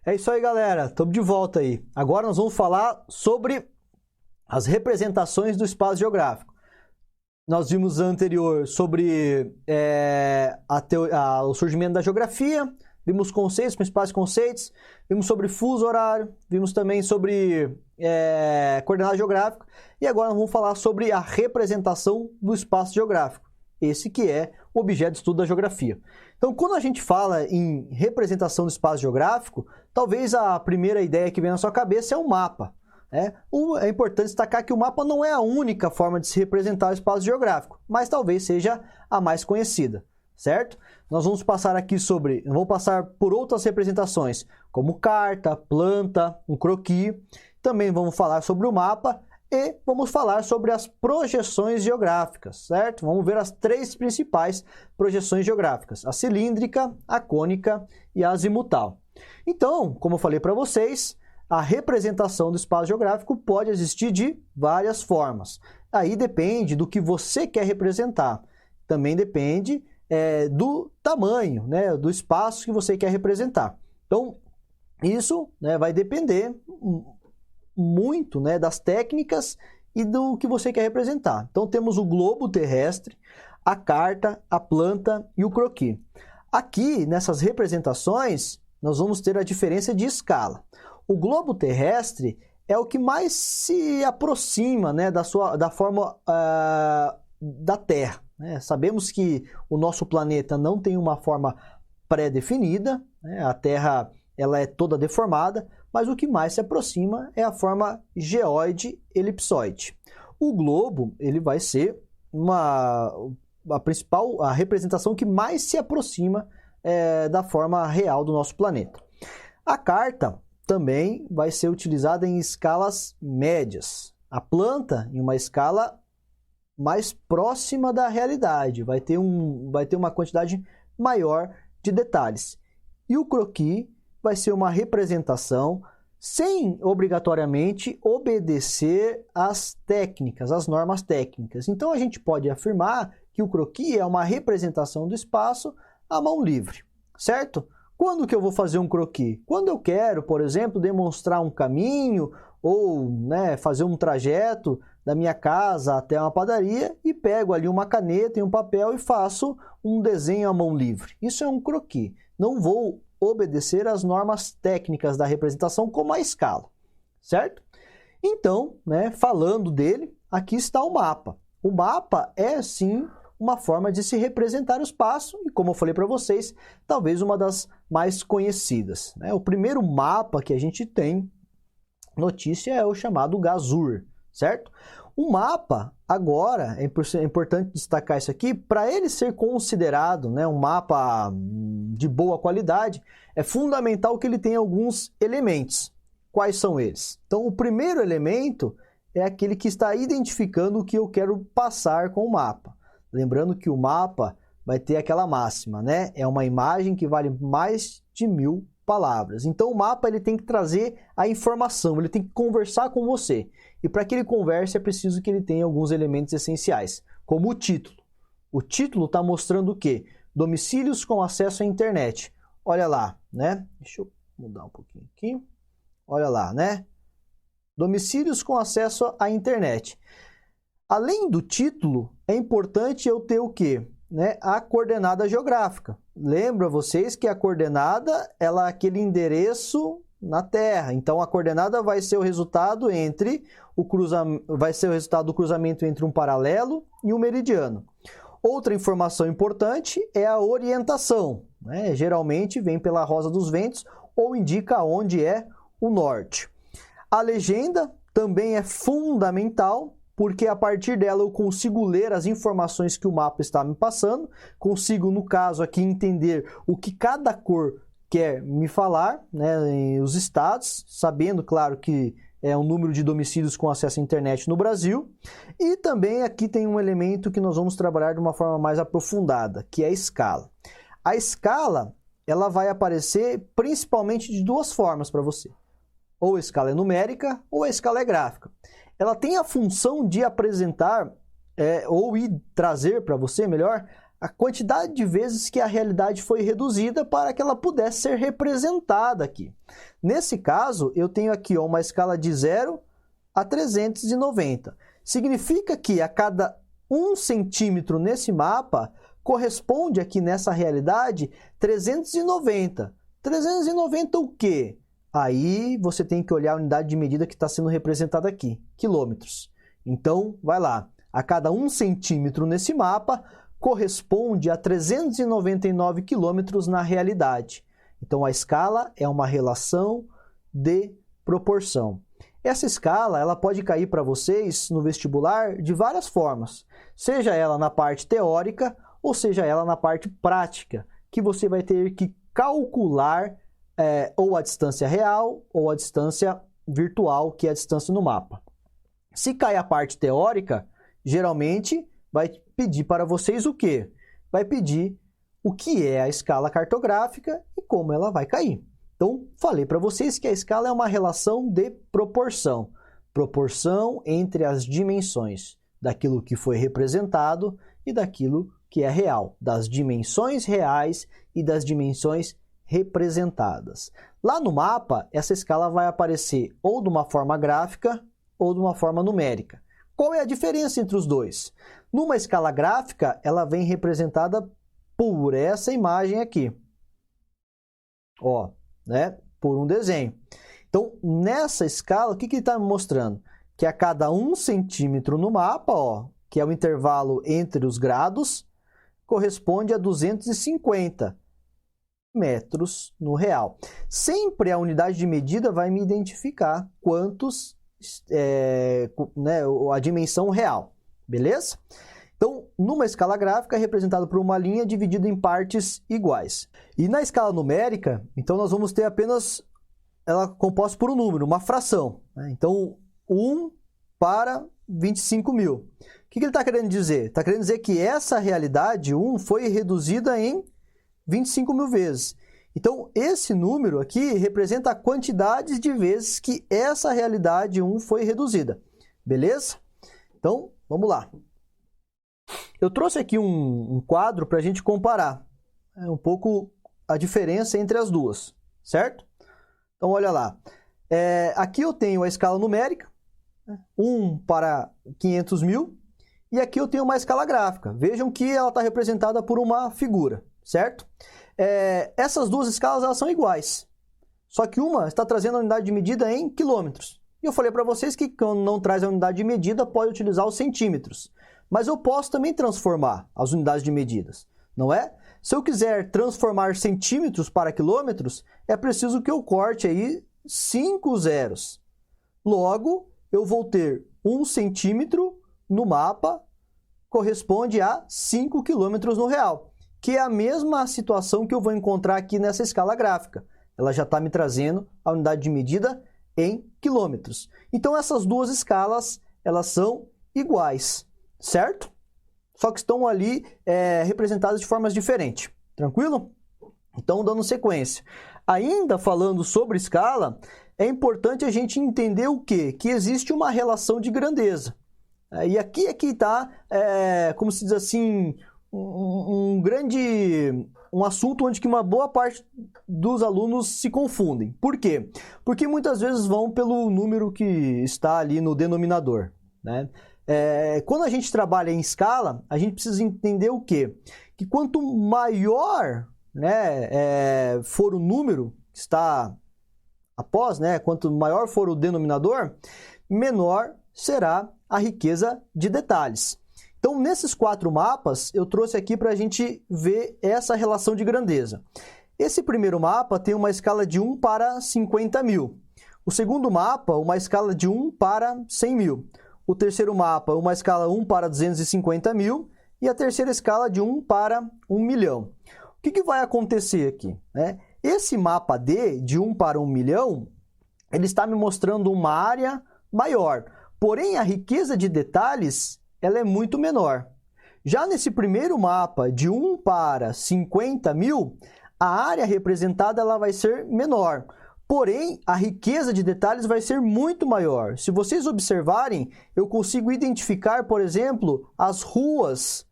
É isso aí, galera. Estamos de volta aí. Agora nós vamos falar sobre as representações do espaço geográfico. Nós vimos anterior sobre o surgimento da geografia, vimos conceitos, principais conceitos, vimos sobre fuso horário, vimos também sobre coordenada geográfica, e agora nós vamos falar sobre a representação do espaço geográfico, esse que é o objeto de estudo da geografia. Então, quando a gente fala em representação do espaço geográfico, talvez a primeira ideia que vem na sua cabeça é um mapa. É importante destacar que o mapa não é a única forma de se representar o espaço geográfico, mas talvez seja a mais conhecida, certo? Nós vamos passar por outras representações, como carta, planta, um croquis. Também vamos falar sobre o mapa e vamos falar sobre as projeções geográficas, certo? Vamos ver as três principais projeções geográficas, a cilíndrica, a cônica e a azimutal. Então, como eu falei para vocês, a representação do espaço geográfico pode existir de várias formas. Aí depende do que você quer representar. Também depende do tamanho, do espaço que você quer representar. Então, isso vai depender muito das técnicas e do que você quer representar. Então, temos o globo terrestre, a carta, a planta e o croquis. Aqui, nessas representações, nós vamos ter a diferença de escala. O globo terrestre é o que mais se aproxima da forma da Terra. Sabemos que o nosso planeta não tem uma forma pré-definida, a Terra ela é toda deformada, mas o que mais se aproxima é a forma geoide-elipsoide. O globo ele vai ser a representação que mais se aproxima da forma real do nosso planeta. A carta também vai ser utilizada em escalas médias. A planta em uma escala mais próxima da realidade, vai ter uma quantidade maior de detalhes. E o croquis vai ser uma representação sem obrigatoriamente obedecer às técnicas, às normas técnicas. Então a gente pode afirmar que o croquis é uma representação do espaço à mão livre, certo? Quando que eu vou fazer um croquis? Quando eu quero, por exemplo, demonstrar um caminho ou fazer um trajeto da minha casa até uma padaria e pego ali uma caneta e um papel e faço um desenho à mão livre. Isso é um croquis. Não vou obedecer às normas técnicas da representação como a escala, certo? Então, falando dele, aqui está o mapa. O mapa é, sim, uma forma de se representar o espaço e, como eu falei para vocês, talvez uma das mais conhecidas. O primeiro mapa que a gente tem notícia é o chamado Gazur, certo? O mapa, agora, é importante destacar isso aqui, para ele ser considerado um mapa de boa qualidade, é fundamental que ele tenha alguns elementos. Quais são eles? Então, o primeiro elemento é aquele que está identificando o que eu quero passar com o mapa. Lembrando que o mapa vai ter aquela máxima, É uma imagem que vale mais de 1000 palavras. Então o mapa ele tem que trazer a informação, ele tem que conversar com você. E para que ele converse é preciso que ele tenha alguns elementos essenciais, como o título. O título está mostrando o quê? Domicílios com acesso à internet. Olha lá, Deixa eu mudar um pouquinho aqui. Olha lá, Domicílios com acesso à internet. Além do título, é importante eu ter o quê? A coordenada geográfica. Lembra vocês que a coordenada ela é aquele endereço na Terra. Então, a coordenada vai ser o resultado do cruzamento entre um paralelo e um meridiano. Outra informação importante é a orientação. Geralmente vem pela rosa dos ventos ou indica onde é o norte. A legenda também é fundamental, porque a partir dela eu consigo ler as informações que o mapa está me passando, consigo, no caso aqui, entender o que cada cor quer me falar, os estados, sabendo, claro, que é o número de domicílios com acesso à internet no Brasil. E também aqui tem um elemento que nós vamos trabalhar de uma forma mais aprofundada, que é a escala. A escala, ela vai aparecer principalmente de duas formas para você. Ou a escala é numérica ou a escala é gráfica. Ela tem a função de apresentar ou trazer para você, melhor, a quantidade de vezes que a realidade foi reduzida para que ela pudesse ser representada aqui. Nesse caso, eu tenho aqui ó, uma escala de 0 a 390. Significa que a cada 1 centímetro nesse mapa corresponde aqui nessa realidade 390. 390 o quê? Aí você tem que olhar a unidade de medida que está sendo representada aqui, quilômetros. Então, vai lá. A cada 1 centímetro nesse mapa corresponde a 399 quilômetros na realidade. Então, a escala é uma relação de proporção. Essa escala ela pode cair para vocês no vestibular de várias formas, seja ela na parte teórica ou seja ela na parte prática, que você vai ter que calcular ou a distância real ou a distância virtual, que é a distância no mapa. Se cai a parte teórica, geralmente vai pedir para vocês o quê? Vai pedir o que é a escala cartográfica e como ela vai cair. Então, falei para vocês que a escala é uma relação de proporção. Proporção entre as dimensões daquilo que foi representado e daquilo que é real. Das dimensões reais e das dimensões representadas. Lá no mapa, essa escala vai aparecer ou de uma forma gráfica ou de uma forma numérica. Qual é a diferença entre os dois? Numa escala gráfica, ela vem representada por essa imagem aqui. Ó, né? Por um desenho. Então, nessa escala, o que ele está me mostrando? Que a cada 1 centímetro no mapa, ó, que é o intervalo entre os graus, corresponde a 250 metros no real. Sempre a unidade de medida vai me identificar quantos, né, a dimensão real, beleza? Então, numa escala gráfica é representado por uma linha dividida em partes iguais. E na escala numérica, então nós vamos ter apenas ela composta por um número, uma fração, né? Então, 1 para 25 mil. O que ele está querendo dizer? Está querendo dizer que essa realidade 1 foi reduzida em 25 mil vezes. Então, esse número aqui representa a quantidade de vezes que essa realidade 1 foi reduzida. Beleza? Então, vamos lá. Eu trouxe aqui um quadro para a gente comparar um pouco a diferença entre as duas, certo? Então, olha lá. Aqui eu tenho a escala numérica, 1 para 500 mil, e aqui eu tenho uma escala gráfica. Vejam que ela está representada por uma figura, certo? Essas duas escalas elas são iguais, só que uma está trazendo a unidade de medida em quilômetros. E eu falei para vocês que quando não traz a unidade de medida, pode utilizar os centímetros. Mas eu posso também transformar as unidades de medidas, não é? Se eu quiser transformar centímetros para quilômetros, é preciso que eu corte aí 5 zeros. Logo, eu vou ter 1 centímetro no mapa, corresponde a 5 quilômetros no real, que é a mesma situação que eu vou encontrar aqui nessa escala gráfica. Ela já está me trazendo a unidade de medida em quilômetros. Então, essas duas escalas, elas são iguais, certo? Só que estão ali representadas de formas diferentes. Tranquilo? Então, dando sequência. Ainda falando sobre escala, é importante a gente entender o quê? Que existe uma relação de grandeza. E aqui está, como se diz assim, um assunto onde que uma boa parte dos alunos se confundem. Por quê? Porque muitas vezes vão pelo número que está ali no denominador, né? Quando a gente trabalha em escala, a gente precisa entender o quê? Que quanto maior, né, for o número que está após, né, quanto maior for o denominador, menor será a riqueza de detalhes. Então, nesses 4 mapas, eu trouxe aqui para a gente ver essa relação de grandeza. Esse primeiro mapa tem uma escala de 1 para 50 mil. O segundo mapa, uma escala de 1 para 100 mil. O terceiro mapa, uma escala 1 para 250 mil. E a terceira escala de 1 para 1 milhão. O que vai acontecer aqui, né? Esse mapa D, de 1 para 1 milhão, ele está me mostrando uma área maior. Porém, a riqueza de detalhes ela é muito menor. Já nesse primeiro mapa, de 1 para 50 mil, a área representada ela vai ser menor. Porém, a riqueza de detalhes vai ser muito maior. Se vocês observarem, eu consigo identificar, por exemplo, as ruas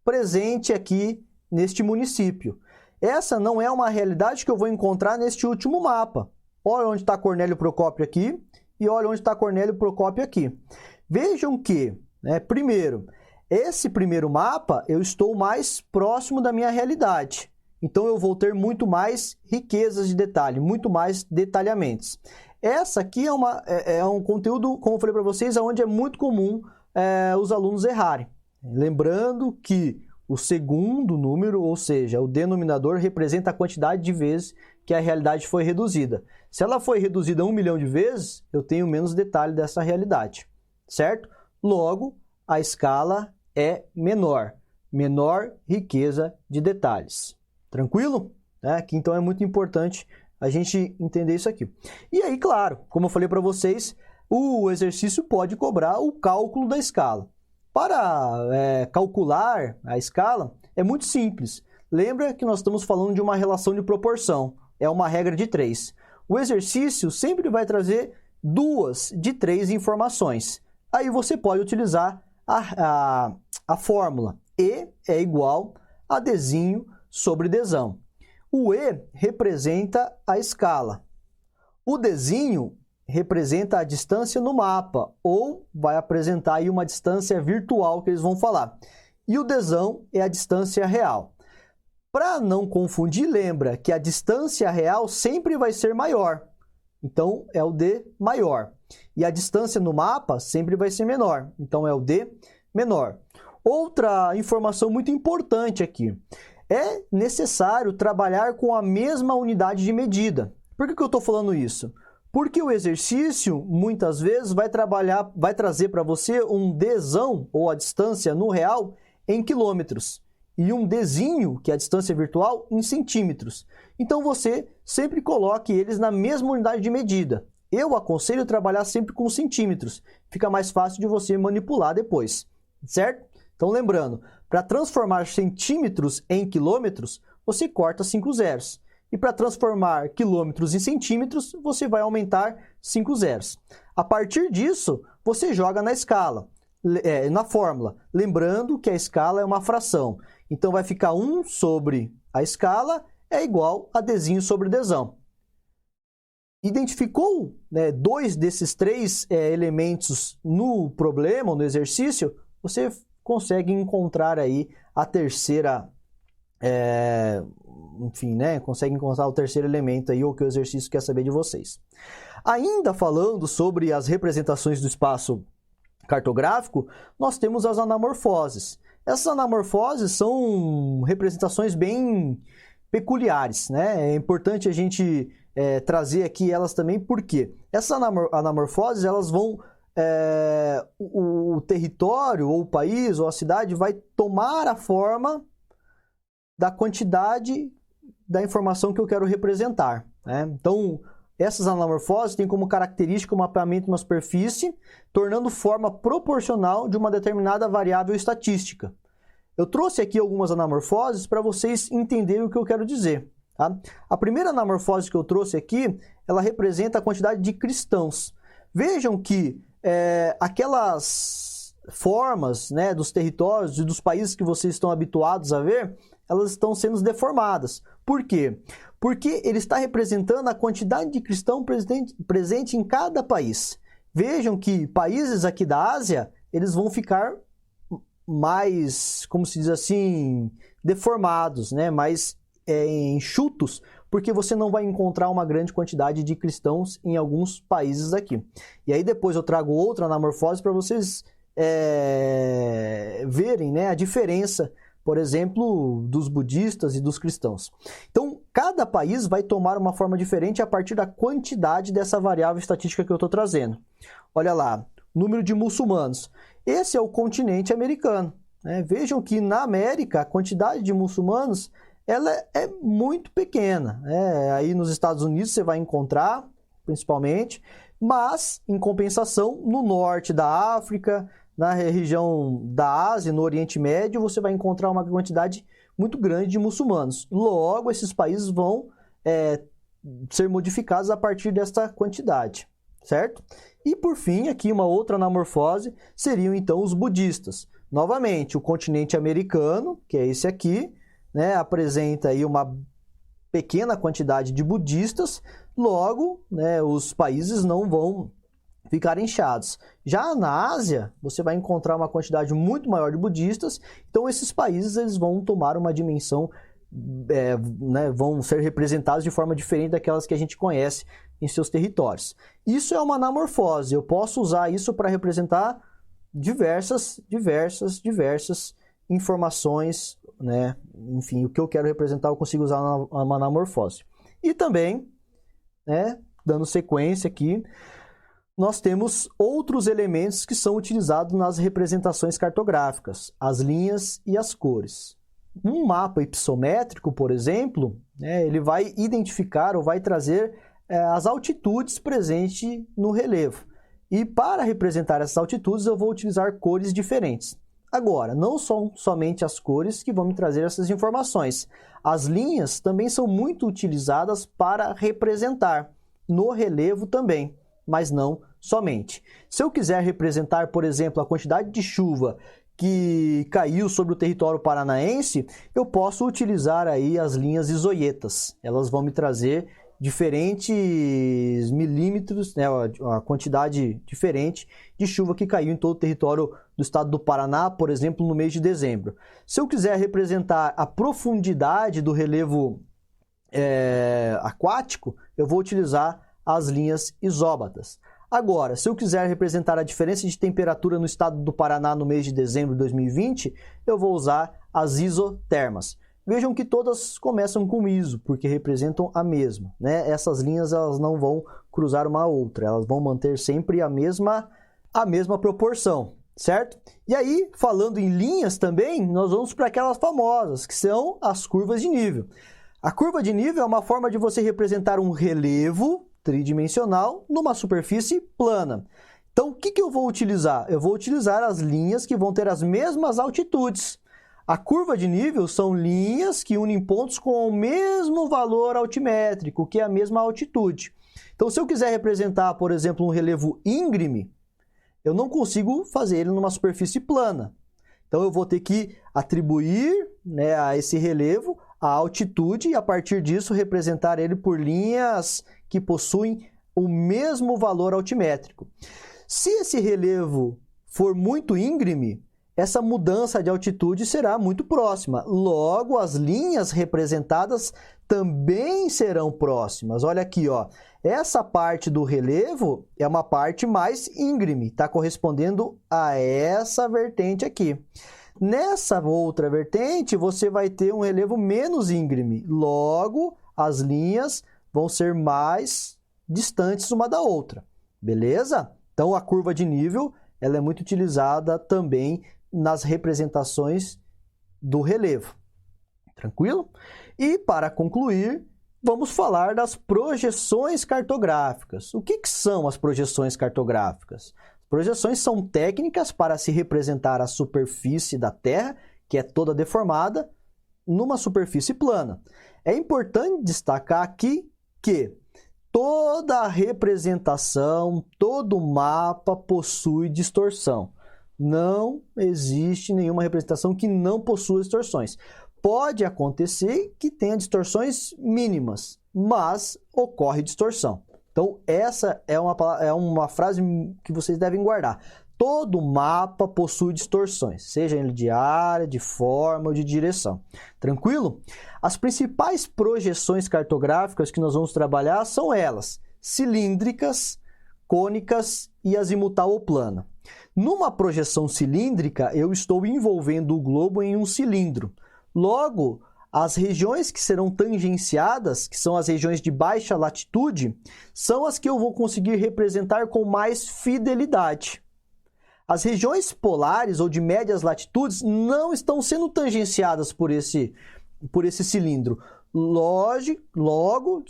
presente aqui neste município. Essa não é uma realidade que eu vou encontrar neste último mapa. Olha onde está Cornélio Procópio aqui e olha onde está Cornélio Procópio aqui. Vejam que, primeiro, esse primeiro mapa eu estou mais próximo da minha realidade. Então eu vou ter muito mais riquezas de detalhe, muito mais detalhamentos. Essa aqui é um conteúdo, como eu falei para vocês, onde é muito comum os alunos errarem. Lembrando que o segundo número, ou seja, o denominador, representa a quantidade de vezes que a realidade foi reduzida. Se ela foi reduzida 1 milhão de vezes, eu tenho menos detalhe dessa realidade, certo? Logo, a escala é menor, menor riqueza de detalhes. Tranquilo? Aqui, então, é muito importante a gente entender isso aqui. E aí, claro, como eu falei para vocês, o exercício pode cobrar o cálculo da escala. Para calcular a escala, é muito simples. Lembra que nós estamos falando de uma relação de proporção. É uma regra de 3. O exercício sempre vai trazer 2 de 3 informações. Aí você pode utilizar a fórmula. E é igual a Dzinho sobre Dzão. O E representa a escala. O Dzinho representa a distância no mapa, ou vai apresentar aí uma distância virtual que eles vão falar. E o Dzão é a distância real. Para não confundir, lembra que a distância real sempre vai ser maior. Então, é o D maior. E a distância no mapa sempre vai ser menor. Então, é o D menor. Outra informação muito importante aqui. É necessário trabalhar com a mesma unidade de medida. Por que eu estou falando isso? Porque o exercício, muitas vezes, vai trazer para você um Dzão, ou a distância no real, em quilômetros. E um Dzinho, que é a distância virtual, em centímetros. Então, você sempre coloque eles na mesma unidade de medida. Eu aconselho trabalhar sempre com centímetros. Fica mais fácil de você manipular depois, certo? Então, lembrando, para transformar centímetros em quilômetros, você corta 5 zeros. E para transformar quilômetros em centímetros, você vai aumentar 5 zeros. A partir disso, você joga na escala, na fórmula. Lembrando que a escala é uma fração. Então, vai ficar 1 sobre a escala é igual a Dzinho sobre Dzão. Identificou 2 desses 3 elementos no problema, no exercício, você consegue encontrar aí a terceira... consegue encontrar o terceiro elemento aí, ou que o exercício quer saber de vocês. Ainda falando sobre as representações do espaço cartográfico, nós temos as anamorfoses. Essas anamorfoses são representações bem peculiares, né? É importante a gente trazer aqui elas também, porque essas anamorfoses, elas vão... o território, ou o país, ou a cidade vai tomar a forma da quantidade da informação que eu quero representar, né? Então, essas anamorfoses têm como característica o mapeamento de uma superfície, tornando forma proporcional de uma determinada variável estatística. Eu trouxe aqui algumas anamorfoses para vocês entenderem o que eu quero dizer, tá? A primeira anamorfose que eu trouxe aqui, ela representa a quantidade de cristãos. Vejam que aquelas formas, né, dos territórios e dos países que vocês estão habituados a ver, elas estão sendo deformadas. Por quê? Porque ele está representando a quantidade de cristão presente em cada país. Vejam que países aqui da Ásia, eles vão ficar mais, como se diz assim, deformados, né? Mais enxutos, porque você não vai encontrar uma grande quantidade de cristãos em alguns países aqui. E aí depois eu trago outra anamorfose para vocês verem, né, a diferença, por exemplo, dos budistas e dos cristãos. Então, cada país vai tomar uma forma diferente a partir da quantidade dessa variável estatística que eu estou trazendo. Olha lá, número de muçulmanos. Esse é o continente americano, né? Vejam que na América, a quantidade de muçulmanos ela é muito pequena, né? Aí nos Estados Unidos você vai encontrar, principalmente, mas, em compensação, no norte da África, na região da Ásia, no Oriente Médio, você vai encontrar uma quantidade muito grande de muçulmanos. Logo, esses países vão ser modificados a partir desta quantidade, certo? E por fim, aqui uma outra anamorfose seriam então os budistas. Novamente, o continente americano, que é esse aqui, né, apresenta aí uma pequena quantidade de budistas, logo, né, os países não vão ficar inchados. Já na Ásia, você vai encontrar uma quantidade muito maior de budistas, então esses países eles vão tomar uma dimensão, né, vão ser representados de forma diferente daquelas que a gente conhece em seus territórios. Isso é uma anamorfose, eu posso usar isso para representar diversas informações, né? Enfim, o que eu quero representar eu consigo usar uma anamorfose. E também, né, dando sequência aqui, nós temos outros elementos que são utilizados nas representações cartográficas, as linhas e as cores. Um mapa hipossométrico, por exemplo, né, ele vai identificar ou vai trazer as altitudes presentes no relevo. E para representar essas altitudes, eu vou utilizar cores diferentes. Agora, não são somente as cores que vão me trazer essas informações. As linhas também são muito utilizadas para representar no relevo também, mas não somente. Se eu quiser representar, por exemplo, a quantidade de chuva que caiu sobre o território paranaense, eu posso utilizar aí as linhas isoietas. Elas vão me trazer diferentes milímetros, né, a quantidade diferente de chuva que caiu em todo o território do estado do Paraná, por exemplo, no mês de dezembro. Se eu quiser representar a profundidade do relevo aquático, eu vou utilizar as linhas isóbatas. Agora, se eu quiser representar a diferença de temperatura no estado do Paraná no mês de dezembro de 2020, eu vou usar as isotermas. Vejam que todas começam com ISO, porque representam a mesma, né? Essas linhas elas não vão cruzar uma a outra, elas vão manter sempre a mesma proporção, certo? E aí, falando em linhas também, nós vamos para aquelas famosas, que são as curvas de nível. A curva de nível é uma forma de você representar um relevo tridimensional numa superfície plana. Então, o que eu vou utilizar? Eu vou utilizar as linhas que vão ter as mesmas altitudes. A curva de nível são linhas que unem pontos com o mesmo valor altimétrico, que é a mesma altitude. Então, se eu quiser representar, por exemplo, um relevo íngreme, eu não consigo fazer ele numa superfície plana. Então, eu vou ter que atribuir, né, a esse relevo a altitude e, a partir disso, representar ele por linhas que possuem o mesmo valor altimétrico. Se esse relevo for muito íngreme, essa mudança de altitude será muito próxima. Logo, as linhas representadas também serão próximas. Olha aqui, ó. Essa parte do relevo é uma parte mais íngreme, está correspondendo a essa vertente aqui. Nessa outra vertente, você vai ter um relevo menos íngreme. Logo, as linhas vão ser mais distantes uma da outra. Beleza? Então, a curva de nível ela é muito utilizada também nas representações do relevo. Tranquilo? E, para concluir, vamos falar das projeções cartográficas. O que são as projeções cartográficas? Projeções são técnicas para se representar a superfície da Terra, que é toda deformada, numa superfície plana. É importante destacar aqui que toda representação, todo mapa possui distorção. Não existe nenhuma representação que não possua distorções. Pode acontecer que tenha distorções mínimas, mas ocorre distorção. Então, essa é uma frase que vocês devem guardar. Todo mapa possui distorções, seja ele de área, de forma ou de direção. Tranquilo? As principais projeções cartográficas que nós vamos trabalhar são elas: cilíndricas, cônicas e azimutal ou plana. Numa projeção cilíndrica, eu estou envolvendo o globo em um cilindro. Logo, as regiões que serão tangenciadas, que são as regiões de baixa latitude, são as que eu vou conseguir representar com mais fidelidade. As regiões polares ou de médias latitudes não estão sendo tangenciadas por esse cilindro. Logo,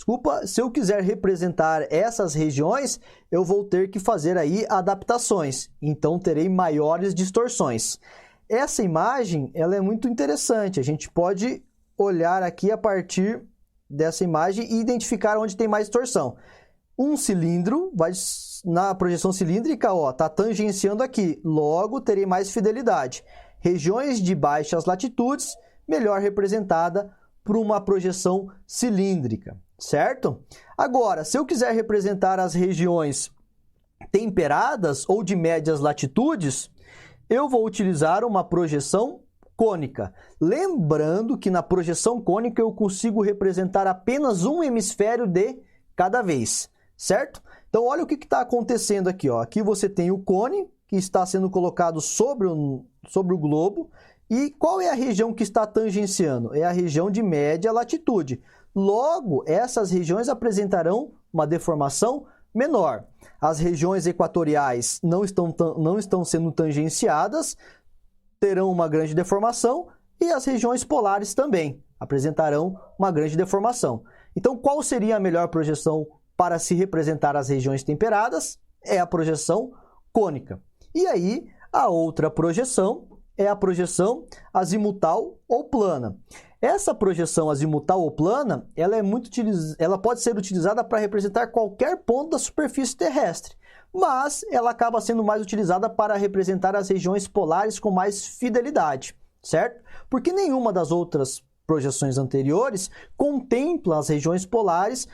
se eu quiser representar essas regiões, eu vou ter que fazer aí adaptações. Então, terei maiores distorções. Essa imagem ela é muito interessante. A gente pode olhar aqui a partir dessa imagem e identificar onde tem mais distorção. um cilindro, na projeção cilíndrica, ó, tá tangenciando aqui, logo terei mais fidelidade. Regiões de baixas latitudes, melhor representada por uma projeção cilíndrica, certo? Agora, se eu quiser representar as regiões temperadas ou de médias latitudes, eu vou utilizar uma projeção cônica. Lembrando que na projeção cônica eu consigo representar apenas um hemisfério de cada vez, certo? Então, olha o que está acontecendo aqui, ó. Aqui você tem o cone, que está sendo colocado sobre o globo. E qual é a região que está tangenciando? É a região de média latitude. Logo, essas regiões apresentarão uma deformação menor. As regiões equatoriais não estão sendo tangenciadas, terão uma grande deformação, e as regiões polares também apresentarão uma grande deformação. Então, qual seria a melhor projeção para se representar as regiões temperadas? É a projeção cônica. E aí, a outra projeção é a projeção azimutal ou plana. Essa projeção azimutal ou plana, ela pode ser utilizada para representar qualquer ponto da superfície terrestre, mas ela acaba sendo mais utilizada para representar as regiões polares com mais fidelidade, certo? Porque nenhuma das outras projeções anteriores contempla as regiões polares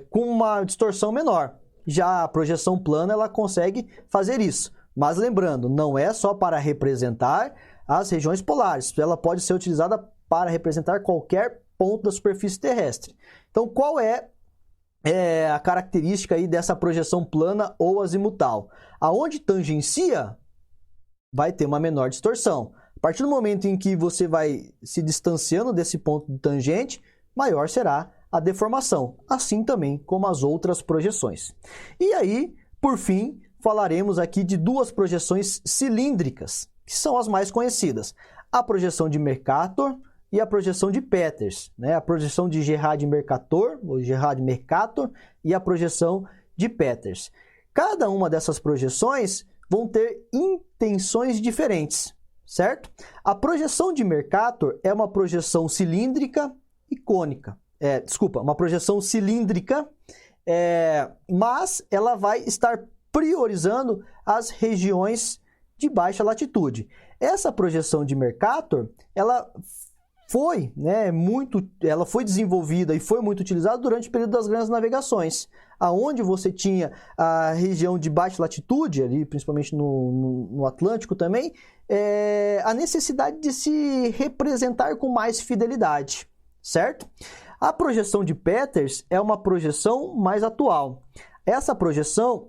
com uma distorção menor. Já a projeção plana, ela consegue fazer isso. Mas lembrando, não é só para representar as regiões polares. Ela pode ser utilizada para representar qualquer ponto da superfície terrestre. Então, qual é a característica aí dessa projeção plana ou azimutal? Aonde tangencia, vai ter uma menor distorção. A partir do momento em que você vai se distanciando desse ponto de tangente, maior será a deformação, assim também como as outras projeções. E aí, por fim, falaremos aqui de duas projeções cilíndricas, que são as mais conhecidas. A projeção de Mercator e a projeção de Peters, né? A projeção de Gerrard-Mercator, ou Gerrard-Mercator, e a projeção de Peters. Cada uma dessas projeções vão ter intenções diferentes, certo? A projeção de Mercator é uma projeção cilíndrica e cônica. Uma projeção cilíndrica, mas ela vai estar priorizando as regiões de baixa latitude. Essa projeção de Mercator, ela foi desenvolvida e foi muito utilizada durante o período das grandes navegações, aonde você tinha a região de baixa latitude, ali, principalmente no Atlântico também, a necessidade de se representar com mais fidelidade, certo? A projeção de Peters é uma projeção mais atual. Essa projeção,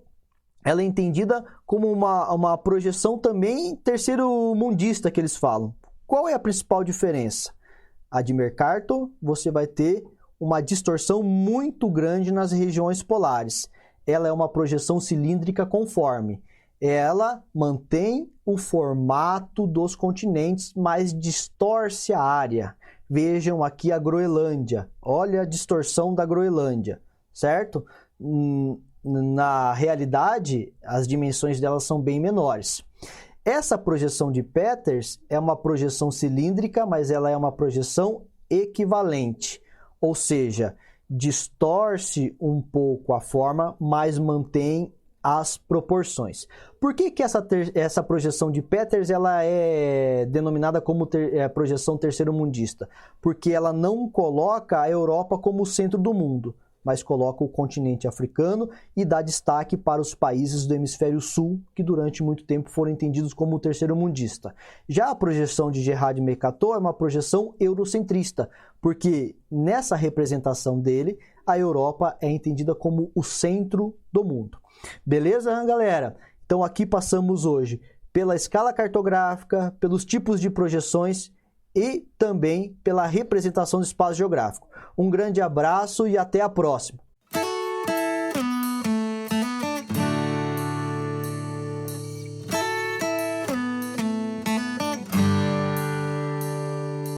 ela é entendida como uma projeção também terceiro-mundista, que eles falam. Qual é a principal diferença? A de Mercator, você vai ter uma distorção muito grande nas regiões polares. Ela é uma projeção cilíndrica conforme. Ela mantém o formato dos continentes, mas distorce a área. Vejam aqui a Groenlândia. Olha a distorção da Groenlândia, certo? Na realidade, as dimensões delas são bem menores. Essa projeção de Peters é uma projeção cilíndrica, mas ela é uma projeção equivalente. Ou seja, distorce um pouco a forma, mas mantém as proporções. Por que essa projeção de Peters ela é denominada como projeção terceiro-mundista? Porque ela não coloca a Europa como o centro do mundo, mas coloca o continente africano e dá destaque para os países do hemisfério sul, que durante muito tempo foram entendidos como terceiro-mundista. Já a projeção de Gerrard-Mercator é uma projeção eurocentrista, porque nessa representação dele, a Europa é entendida como o centro do mundo. Beleza, galera? Então aqui passamos hoje pela escala cartográfica, pelos tipos de projeções e também pela representação do espaço geográfico. Um grande abraço e até a próxima!